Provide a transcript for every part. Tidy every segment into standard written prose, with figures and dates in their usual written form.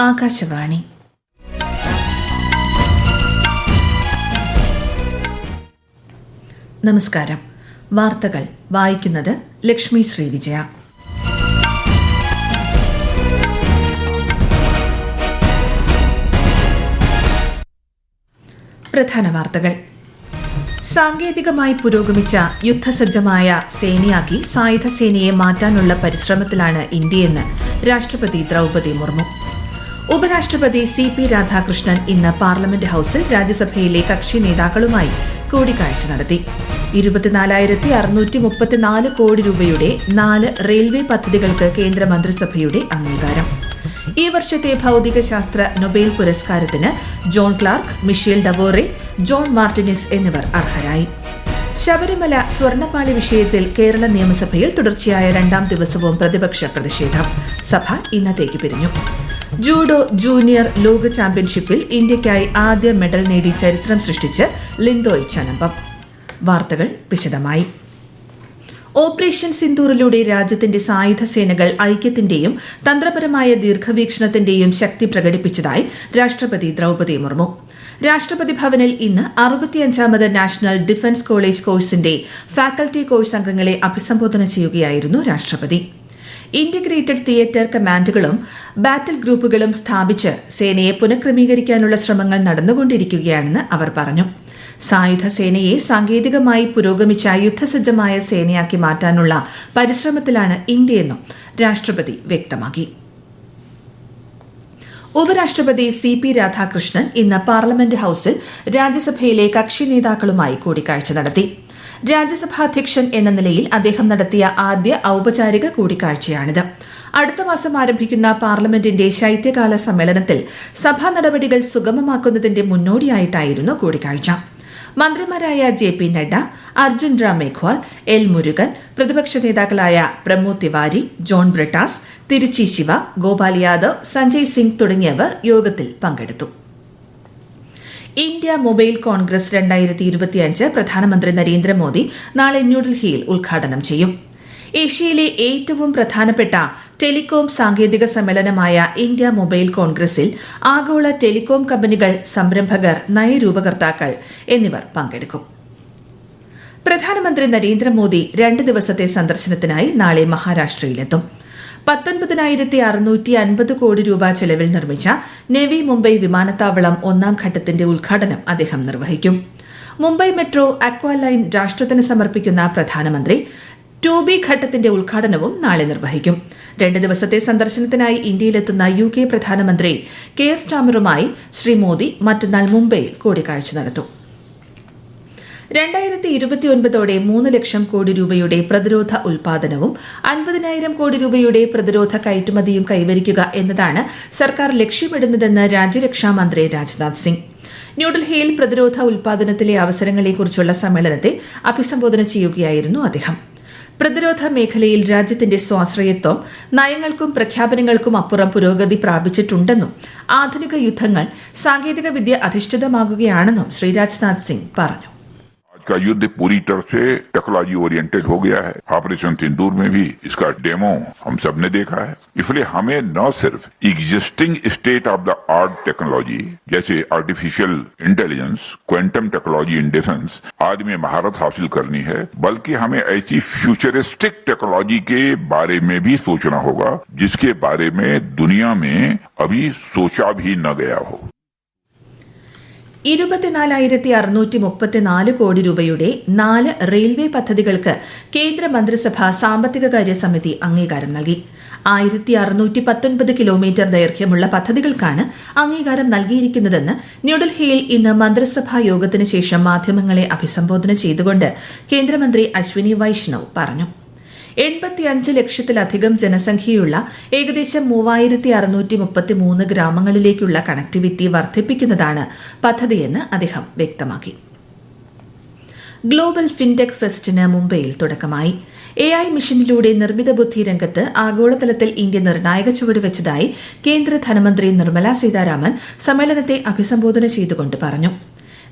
ആകാശവാണി. നമസ്കാരം. വാർത്തകൾ വായിക്കുന്നത് ലക്ഷ്മി ശ്രീവിജയ. പ്രധാന വാർത്തകൾ. സാങ്കേതികമായി പുരോഗമിച്ച യുദ്ധസജ്ജമായ സേനയാക്കി സായുധ സേനയെ മാറ്റാനുള്ള പരിശ്രമത്തിലാണ് ഇന്ത്യയെന്ന് രാഷ്ട്രപതി ദ്രൌപദി മുർമു. ഉപരാഷ്ട്രപതി CP രാധാകൃഷ്ണൻ ഇന്ന് പാർലമെന്റ് ഹൌസിൽ രാജ്യസഭയിലെ കക്ഷി നേതാക്കളുമായി കൂടിക്കാഴ്ച നടത്തി. 24,634 കോടി രൂപയുടെ 4 റെയിൽവേ പദ്ധതികൾക്ക് കേന്ദ്ര മന്ത്രിസഭയുടെ അംഗീകാരം. ഈ വർഷത്തെ ഭൌതികശാസ്ത്ര നൊബേൽ പുരസ്കാരത്തിന് John Clarke, Michel Devoret, John Martinis എന്നിവർ അർഹരായി. ശബരിമല സ്വർണ്ണപ്പാളി വിഷയത്തിൽ കേരള നിയമസഭയിൽ തുടർച്ചയായ 2ാം ദിവസവും പ്രതിപക്ഷ പ്രതിഷേധം. സഭ ഇന്നത്തേക്ക് പിരിഞ്ഞു. ജൂഡോ ജൂനിയർ ലോക ചാമ്പ്യൻഷിപ്പിൽ ഇന്ത്യയ്ക്കായി ആദ്യ മെഡൽ നേടി ചരിത്രം സൃഷ്ടിച്ച് ലിന്തോയ് ചനമ്പം. വാർത്തകൾ വിശദമായി. ഓപ്പറേഷൻ സിന്ദൂറിലൂടെ രാജ്യത്തിന്റെ സായുധ സേനകൾ ഐക്യത്തിന്റെയും തന്ത്രപരമായ ദീർഘവീക്ഷണത്തിന്റെയും ശക്തി പ്രകടിപ്പിച്ചതായി രാഷ്ട്രപതി ദ്രൌപദി മുർമു. രാഷ്ട്രപതി ഭവനിൽ ഇന്ന് 65ാമത് നാഷണൽ ഡിഫൻസ് കോളേജ് കോഴ്സിന്റെ ഫാക്കൽറ്റി കോഴ്സ് അംഗങ്ങളെ അഭിസംബോധന ചെയ്യുകയായിരുന്നു രാഷ്ട്രപതി. ഇന്റഗ്രേറ്റഡ് തിയേറ്റർ കമാൻഡുകളും ബാറ്റിൽ ഗ്രൂപ്പുകളും സ്ഥാപിച്ച് സേനയെ പുനഃക്രമീകരിക്കാനുള്ള ശ്രമങ്ങൾ നടന്നുകൊണ്ടിരിക്കുകയാണെന്ന് അവർ പറഞ്ഞു. സായുധ സേനയെ സാങ്കേതികമായി പുരോഗമിച്ച യുദ്ധസജ്ജമായ സേനയാക്കി മാറ്റാനുള്ള പരിശ്രമത്തിലാണ് ഇന്ത്യയെന്നും രാഷ്ട്രപതി വ്യക്തമാക്കി. ഉപരാഷ്ട്രപതി CP രാധാകൃഷ്ണൻ ഇന്ന് പാർലമെന്റ് ഹൌസിൽ രാജ്യസഭയിലെ കക്ഷി നേതാക്കളുമായി കൂടിക്കാഴ്ച നടത്തി. രാജ്യസഭാധ്യക്ഷൻ എന്ന നിലയിൽ അദ്ദേഹം നടത്തിയ ആദ്യ ഔപചാരിക കൂടിക്കാഴ്ചയാണിത്. അടുത്ത മാസം ആരംഭിക്കുന്ന പാർലമെന്റിന്റെ ശൈത്യകാല സമ്മേളനത്തിൽ സഭാ നടപടികൾ സുഗമമാക്കുന്നതിന്റെ മുന്നോടിയായിട്ടായിരുന്നു കൂടിക്കാഴ്ച. മന്ത്രിമാരായ JP നഡ്ഡ, അർജുൻ റാം മേഘ്വാൾ, L മുരുകൻ, പ്രതിപക്ഷ നേതാക്കളായ പ്രമോദ് തിവാരി, ജോൺ ബ്രിട്ടാസ്, തിരുച്ചി ശിവ, ഗോപാൽ യാദവ്, സഞ്ജയ് സിംഗ് തുടങ്ങിയവർ യോഗത്തിൽ പങ്കെടുത്തു. ഇന്ത്യ മൊബൈൽ കോൺഗ്രസ് 2025 പ്രധാനമന്ത്രി നരേന്ദ്രമോദി നാളെ ന്യൂഡൽഹിയിൽ ഉദ്ഘാടനം ചെയ്യും. ഏഷ്യയിലെ ഏറ്റവും പ്രധാനപ്പെട്ട ടെലികോം സാങ്കേതിക സമ്മേളനമായ ഇന്ത്യ മൊബൈൽ കോൺഗ്രസിൽ ആഗോള ടെലികോം കമ്പനികൾ, സംരംഭകർ, നയരൂപകർത്താക്കൾ എന്നിവർ പങ്കെടുക്കും. പ്രധാനമന്ത്രി നരേന്ദ്രമോദി 2 ദിവസത്തെ സന്ദർശനത്തിനായി നാളെ മഹാരാഷ്ട്രയിലെത്തും. 19,650 കോടി രൂപ ചെലവിൽ നിർമ്മിച്ച നെവി മുംബൈ വിമാനത്താവളം 1ാം ഘട്ടത്തിന്റെ ഉദ്ഘാടനം അദ്ദേഹം നിർവഹിക്കും. മുംബൈ മെട്രോ അക്വാ ലൈൻ രാഷ്ട്രത്തിന് സമർപ്പിക്കുന്ന പ്രധാനമന്ത്രി 2B ഘട്ടത്തിന്റെ ഉദ്ഘാടനവും നാളെ നിർവഹിക്കും. 2 ദിവസത്തെ സന്ദർശനത്തിനായി ഇന്ത്യയിലെത്തുന്ന UK പ്രധാനമന്ത്രി കെയർ സ്റ്റാമറുമായി ശ്രീ മോദി മറ്റന്നാൾ മുംബൈയിൽ കൂടിക്കാഴ്ച നടത്തും. 2029 3 ലക്ഷം കോടി രൂപയുടെ പ്രതിരോധ ഉൽപാദനവും 50,000 കോടി രൂപയുടെ പ്രതിരോധ കയറ്റുമതിയും കൈവരിക്കുക എന്നതാണ് സർക്കാർ ലക്ഷ്യമിടുന്നതെന്ന് രാജ്യരക്ഷാ മന്ത്രി രാജ്നാഥ് സിംഗ്. ന്യൂഡൽഹിയിൽ പ്രതിരോധ ഉൽപാദനത്തിലെ അവസരങ്ങളെക്കുറിച്ചുള്ള സമ്മേളനത്തെ അഭിസംബോധന ചെയ്യുകയായിരുന്നു അദ്ദേഹം. പ്രതിരോധ മേഖലയിൽ രാജ്യത്തിന്റെ സ്വാശ്രയത്വം നയങ്ങൾക്കും പ്രഖ്യാപനങ്ങൾക്കും അപ്പുറം പുരോഗതി പ്രാപിച്ചിട്ടുണ്ടെന്നും ആധുനിക യുദ്ധങ്ങൾ സാങ്കേതിക വിദ്യ അധിഷ്ഠിതമാകുകയാണെന്നും ശ്രീ രാജ്നാഥ് സിംഗ് പറഞ്ഞു. का युद्ध पूरी तरह से टेक्नोलॉजी ओरिएंटेड हो गया है. ऑपरेशन सिंदूर में भी इसका डेमो हम सब ने देखा है. इसलिए हमें न सिर्फ existing state of the art technology जैसे artificial intelligence, quantum technology in defence आदि में महारत हासिल करनी है, बल्कि हमें ऐसी फ्यूचरिस्टिक टेक्नोलॉजी के बारे में भी सोचना होगा जिसके बारे में दुनिया में अभी सोचा भी न गया हो. 24,634 കോടി രൂപയുടെ 4 റെയിൽവേ പദ്ധതികൾക്ക് കേന്ദ്ര മന്ത്രിസഭ സാമ്പത്തിക കാര്യ സമിതി അംഗീകാരം നൽകി. 1,619 കിലോമീറ്റർ ദൈർഘ്യമുള്ള പദ്ധതികൾക്കാണ് അംഗീകാരം നൽകിയിരിക്കുന്നതെന്ന് ന്യൂഡൽഹിയിൽ ഇന്ന് മന്ത്രിസഭാ യോഗത്തിന് ശേഷം മാധ്യമങ്ങളെ അഭിസംബോധന ചെയ്തുകൊണ്ട് കേന്ദ്രമന്ത്രി അശ്വിനി വൈഷ്ണവ് പറഞ്ഞു. 85 ലക്ഷത്തിലധികം ജനസംഖ്യയുള്ള ഏകദേശം 3,633 ഗ്രാമങ്ങളിലേക്കുള്ള കണക്ടിവിറ്റി വർദ്ധിപ്പിക്കുന്നതാണ് പദ്ധതിയെന്ന് അദ്ദേഹം വ്യക്തമാക്കി. ഗ്ലോബൽ ഫിൻടെക് ഫെസ്റ്റിന് മുംബൈയിൽ തുടക്കമായി. AI മിഷനിലൂടെ നിർമ്മിത ബുദ്ധി രംഗത്ത് ആഗോളതലത്തിൽ ഇന്ത്യ നിർണായക ചുവടുവെച്ചതായി കേന്ദ്ര ധനമന്ത്രി നിർമ്മല സീതാരാമൻ സമ്മേളനത്തെ അഭിസംബോധന ചെയ്തുകൊണ്ട് പറഞ്ഞു.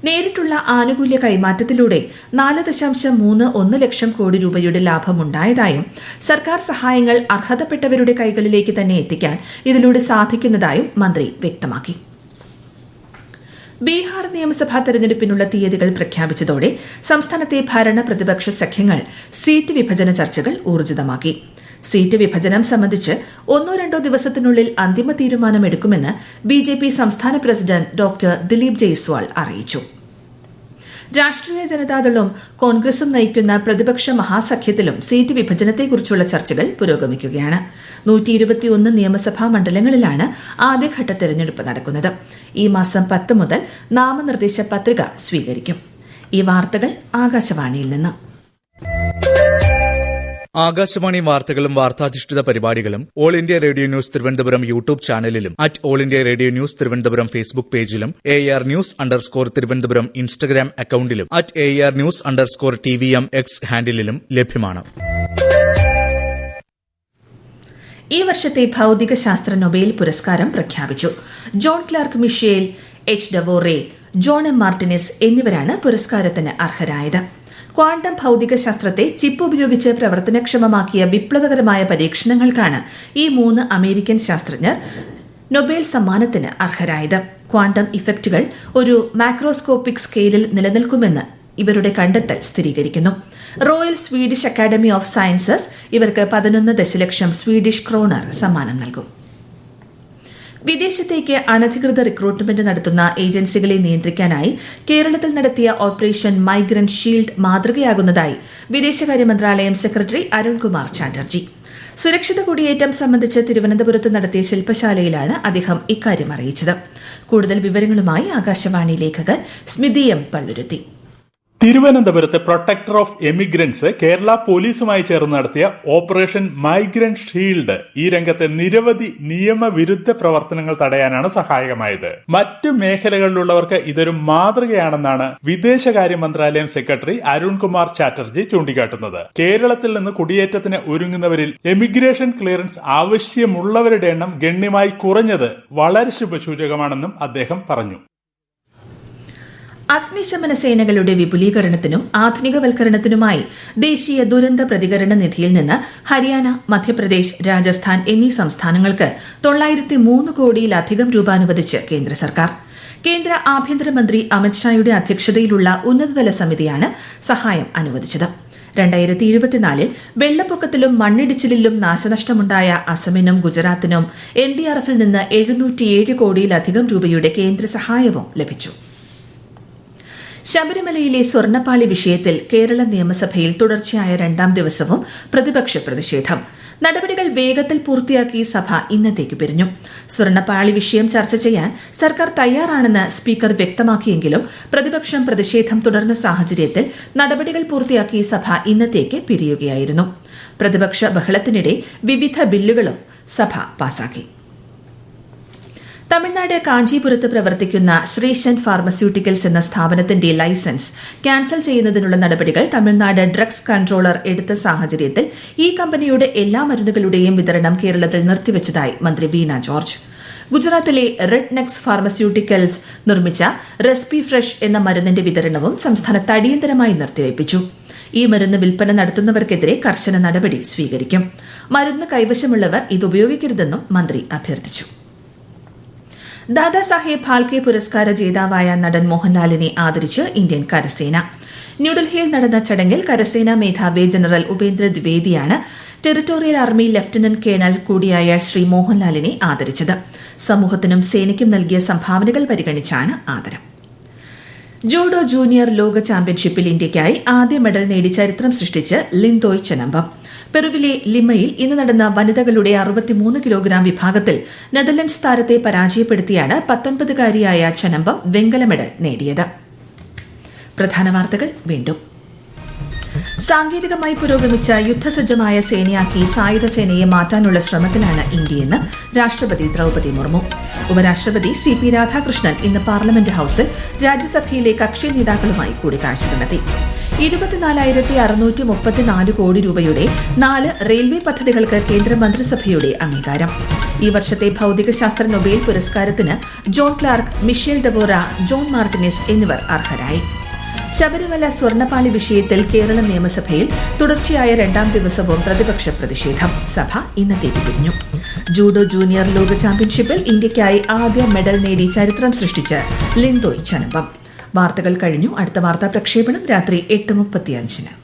നേരിട്ടുള്ള ആനുകൂല്യ കൈമാറ്റത്തിലൂടെ 4.31 ലക്ഷം കോടി രൂപയുടെ ലാഭമുണ്ടായതായും സർക്കാർ സഹായങ്ങൾ അർഹതപ്പെട്ടവരുടെ കൈകളിലേക്ക് തന്നെ എത്തിക്കാൻ ഇതിലൂടെ സാധിക്കുന്നതായും മന്ത്രി വ്യക്തമാക്കി. ബീഹാർ നിയമസഭാ തെരഞ്ഞെടുപ്പിനുള്ള തീയതികൾ പ്രഖ്യാപിച്ചതോടെ സംസ്ഥാനത്തെ ഭരണ പ്രതിപക്ഷ സഖ്യങ്ങൾ സീറ്റ് വിഭജന ചർച്ചകൾ ഊർജിതമാക്കി. സീറ്റ് വിഭജനം സംബന്ധിച്ച് 1-2 ദിവസത്തിനുള്ളിൽ അന്തിമ തീരുമാനമെടുക്കുമെന്ന് ബിജെപി സംസ്ഥാന പ്രസിഡന്റ് ഡോക്ടർ ദിലീപ് ജയ്സ്വാൾ അറിയിച്ചു. രാഷ്ട്രീയ ജനതാദളും കോൺഗ്രസും നയിക്കുന്ന പ്രതിപക്ഷ മഹാസഖ്യത്തിലും സീറ്റ് വിഭജനത്തെക്കുറിച്ചുള്ള ചർച്ചകൾ പുരോഗമിക്കുകയാണ്. 121 നിയമസഭാ മണ്ഡലങ്ങളിലാണ് ആദ്യഘട്ട തെരഞ്ഞെടുപ്പ് നടക്കുന്നത്. ഈ മാസം 10 മുതൽ നാമനിർദ്ദേശ പത്രിക സ്വീകരിക്കും. ഈ വാർത്തകൾ ആകാശവാണിയിൽ നിന്ന്. ആകാശവാണി വാർത്തകളും വാർത്താധിഷ്ഠിത പരിപാടികളും All India Radio News Thiruvananthapuram YouTube ചാനലിലും All India Radio News Thiruvananthapuram Facebook പേജിലും AR News_ തിരുവനന്തപുരം ഇൻസ്റ്റഗ്രാം അക്കൌണ്ടിലും AR News_TVM X ഹാൻഡിലും ലഭ്യമാണ്. ഈ വർഷത്തെ ഭൌതിക ശാസ്ത്ര നൊബേൽ പുരസ്കാരം പ്രഖ്യാപിച്ചു. John Clarke Michel, H. Devoret, John M. Martinis എന്നിവരാണ് പുരസ്കാരത്തിന് അർഹരായത്. ക്വാണ്ടം ഭൌതിക ശാസ്ത്രത്തെ ചിപ്പ് ഉപയോഗിച്ച് പ്രവർത്തനക്ഷമമാക്കിയ വിപ്ലവകരമായ പരീക്ഷണങ്ങൾക്കാണ് ഈ 3 അമേരിക്കൻ ശാസ്ത്രജ്ഞർ നൊബേൽ സമ്മാനത്തിന് അർഹരായത്. ക്വാണ്ടം ഇഫക്റ്റുകൾ ഒരു മാക്രോസ്കോപ്പിക് സ്കെയിലിൽ നിലനിൽക്കുമെന്ന് ഇവരുടെ കണ്ടെത്തൽ സ്ഥിരീകരിക്കുന്നു. Royal Swedish academy of sciences ഇവർക്ക് 11 ദശലക്ഷം സ്വീഡിഷ് ക്രോണർ സമ്മാനം നൽകും. വിദേശത്തേക്ക് അനധികൃത റിക്രൂട്ട്മെന്റ് നടത്തുന്ന ഏജൻസികളെ നിയന്ത്രിക്കാനായി കേരളത്തിൽ നടത്തിയ ഓപ്പറേഷൻ മൈഗ്രന്റ് ഷീൽഡ് മാതൃകയാകുന്നതായി വിദേശകാര്യ മന്ത്രാലയം സെക്രട്ടറി അരുൺകുമാർ ചാറ്റർജി. സുരക്ഷിത കുടിയേറ്റം സംബന്ധിച്ച് തിരുവനന്തപുരത്ത് നടത്തിയ ശില്പശാലയിലാണ് അദ്ദേഹം ഇക്കാര്യം അറിയിച്ചത്. കൂടുതൽ വിവരങ്ങളുമായി ആകാശവാണി ലേഖകൻ സ്മിതി M. പള്ളുരുത്തി. തിരുവനന്തപുരത്ത് പ്രൊട്ടക്ടർ ഓഫ് എമിഗ്രൻസ് കേരള പോലീസുമായി ചേർന്ന് നടത്തിയ ഓപ്പറേഷൻ മൈഗ്രന്റ് ഷീൽഡ് ഈ രംഗത്തെ നിരവധി നിയമവിരുദ്ധ പ്രവർത്തനങ്ങൾ തടയാനാണ് സഹായകമായത്. മറ്റു മേഖലകളിലുള്ളവർക്ക് ഇതൊരു മാതൃകയാണെന്നാണ് വിദേശകാര്യ മന്ത്രാലയം സെക്രട്ടറി അരുൺകുമാർ ചാറ്റർജി ചൂണ്ടിക്കാട്ടുന്നത്. കേരളത്തിൽ നിന്ന് കുടിയേറ്റത്തിന് ഒരുങ്ങുന്നവരിൽ എമിഗ്രേഷൻ ക്ലിയറൻസ് ആവശ്യമുള്ളവരുടെ എണ്ണം ഗണ്യമായി കുറഞ്ഞത് വളരെ ശുഭസൂചകമാണെന്നും അദ്ദേഹം പറഞ്ഞു. അഗ്നിശമന സേനകളുടെ വിപുലീകരണത്തിനും ആധുനികവൽക്കരണത്തിനുമായി ദേശീയ ദുരന്ത പ്രതികരണ നിധിയിൽ നിന്ന് ഹരിയാന, മധ്യപ്രദേശ്, രാജസ്ഥാൻ എന്നീ സംസ്ഥാനങ്ങൾക്ക് 903 കോടിയിലധികം രൂപ അനുവദിച്ച് കേന്ദ്ര സർക്കാർ. കേന്ദ്ര ആഭ്യന്തരമന്ത്രി അമിത്ഷായുടെ അധ്യക്ഷതയിലുള്ള ഉന്നതതല സമിതിയാണ് സഹായം അനുവദിച്ചത്. 2024 വെള്ളപ്പൊക്കത്തിലും മണ്ണിടിച്ചിലിലും നാശനഷ്ടമുണ്ടായ അസമിനും ഗുജറാത്തിനും NDRFൽ നിന്ന് 707 കോടിയിലധികം രൂപയുടെ കേന്ദ്ര സഹായവും ലഭിച്ചു. ശബരിമലയിലെ സ്വർണ്ണപ്പാളി വിഷയത്തിൽ കേരള നിയമസഭയിൽ തുടർച്ചയായ 2ാം ദിവസവും പ്രതിപക്ഷ പ്രതിഷേധം. നടപടികൾ വേഗത്തിൽ പൂർത്തിയാക്കി സഭ ഇന്നത്തേക്ക് പിരിഞ്ഞു. സ്വർണ്ണപ്പാളി വിഷയം ചർച്ച ചെയ്യാൻ സർക്കാർ തയ്യാറാണെന്ന് സ്പീക്കർ വ്യക്തമാക്കിയെങ്കിലും പ്രതിപക്ഷം പ്രതിഷേധം തുടർന്ന സാഹചര്യത്തിൽ നടപടികൾ പൂർത്തിയാക്കി സഭ ഇന്നത്തേക്ക് പിരിയുകയായിരുന്നു. പ്രതിപക്ഷ ബഹളത്തിനിടെ വിവിധ ബില്ലുകളും സഭ പാസാക്കി. തമിഴ്നാട് കാഞ്ചീപുരത്ത് പ്രവർത്തിക്കുന്ന ശ്രീശൻ ഫാർമസ്യൂട്ടിക്കൽസ് എന്ന സ്ഥാപനത്തിന്റെ ലൈസൻസ് ക്യാൻസൽ ചെയ്യുന്നതിനുള്ള നടപടികൾ തമിഴ്നാട് ഡ്രഗ്സ് കൺട്രോളർ എടുത്ത സാഹചര്യത്തിൽ ഈ കമ്പനിയുടെ എല്ലാ മരുന്നുകളുടെയും വിതരണം കേരളത്തിൽ നിർത്തിവച്ചതായി മന്ത്രി വീണ ജോർജ്. ഗുജറാത്തിലെ റെഡ് നെക്സ് ഫാർമസ്യൂട്ടിക്കൽസ് നിർമ്മിച്ച റെസ്പി ഫ്രഷ് എന്ന മരുന്നിന്റെ വിതരണവും സംസ്ഥാനത്ത് അടിയന്തരമായി നിർത്തിവയ്പ്പിച്ചു. ഈ മരുന്ന് വിൽപ്പന നടത്തുന്നവർക്കെതിരെ കർശന നടപടി സ്വീകരിക്കും. മരുന്ന് കൈവശമുള്ളവർ ഇത് ഉപയോഗിക്കരുതെന്നും മന്ത്രി അഭ്യർത്ഥിച്ചു. ദാദാസാഹേബ് ഫാൽക്കെ പുരസ്കാര ജേതാവായ നടൻ മോഹൻലാലിനെ ആദരിച്ച് ഇന്ത്യൻ കരസേന. ന്യൂഡൽഹിയിൽ നടന്ന ചടങ്ങിൽ കരസേനാ മേധാവി ജനറൽ ഉപേന്ദ്ര ദ്വിവേദിയാണ് ടെറിട്ടോറിയൽ ആർമി ലഫ്റ്റനന്റ് കേണൽ കൂടിയായ ശ്രീ മോഹൻലാലിനെ ആദരിച്ചത്. സമൂഹത്തിനും സേനയ്ക്കും നൽകിയ സംഭാവനകൾ പരിഗണിച്ചാണ് ആദരം. ജൂഡോ ജൂനിയർ ലോക ചാമ്പ്യൻഷിപ്പിൽ ഇന്ത്യയ്ക്കായി ആദ്യ മെഡൽ നേടി ചരിത്രം സൃഷ്ടിച്ച് ലിൻതോയ് ചെനമ്പം. പെറുവിലെ ലിമയിൽ ഇന്ന് നടന്ന വനിതകളുടെ 63 കിലോഗ്രാം വിഭാഗത്തിൽ നെതർലൻഡ്സ് താരത്തെ പരാജയപ്പെടുത്തിയാണ് 19-കാരിയായ ചെനമ്പം വെങ്കല മെഡൽ നേടിയത്. പ്രധാന വാർത്തകൾ വീണ്ടും. സാങ്കേതികമായി പുരോഗമിച്ച യുദ്ധസജ്ജമായ സേനയാക്കി സായുധ സേനയെ മാറ്റാനുള്ള ശ്രമത്തിലാണ് ഇന്ത്യയെന്ന് രാഷ്ട്രപതി ദ്രൌപദി മുർമു. ഉപരാഷ്ട്രപതി CP രാധാകൃഷ്ണൻ ഇന്ന് പാർലമെന്റ് ഹൌസിൽ രാജ്യസഭയിലെ കക്ഷി നേതാക്കളുമായി കൂടിക്കാഴ്ച നടത്തി. 24,634 കോടി രൂപയുടെ 4 റെയിൽവേ പദ്ധതികൾക്ക് കേന്ദ്ര മന്ത്രിസഭയുടെ അംഗീകാരം. ഈ വർഷത്തെ ഭൌതികശാസ്ത്ര നൊബേൽ പുരസ്കാരത്തിന് John Clarke, Michel Devoret, John Martinis എന്നിവർ അർഹരായി. ശബരിമല സ്വർണ്ണപ്പാളി വിഷയത്തിൽ കേരള നിയമസഭയിൽ തുടർച്ചയായ 2ാം ദിവസവും പ്രതിപക്ഷ പ്രതിഷേധം. സഭ ഇന്നത്തേക്ക് പിരിഞ്ഞു. ജൂഡോ ജൂനിയർ ലോക ചാമ്പ്യൻഷിപ്പിൽ ഇന്ത്യയ്ക്കായി ആദ്യ മെഡൽ നേടി ചരിത്രം സൃഷ്ടിച്ച് ലിൻഡോയ് ചനമ്പം. വാർത്തകൾ കഴിഞ്ഞു. അടുത്ത വാർത്താ പ്രക്ഷേപണം രാത്രി 8:35.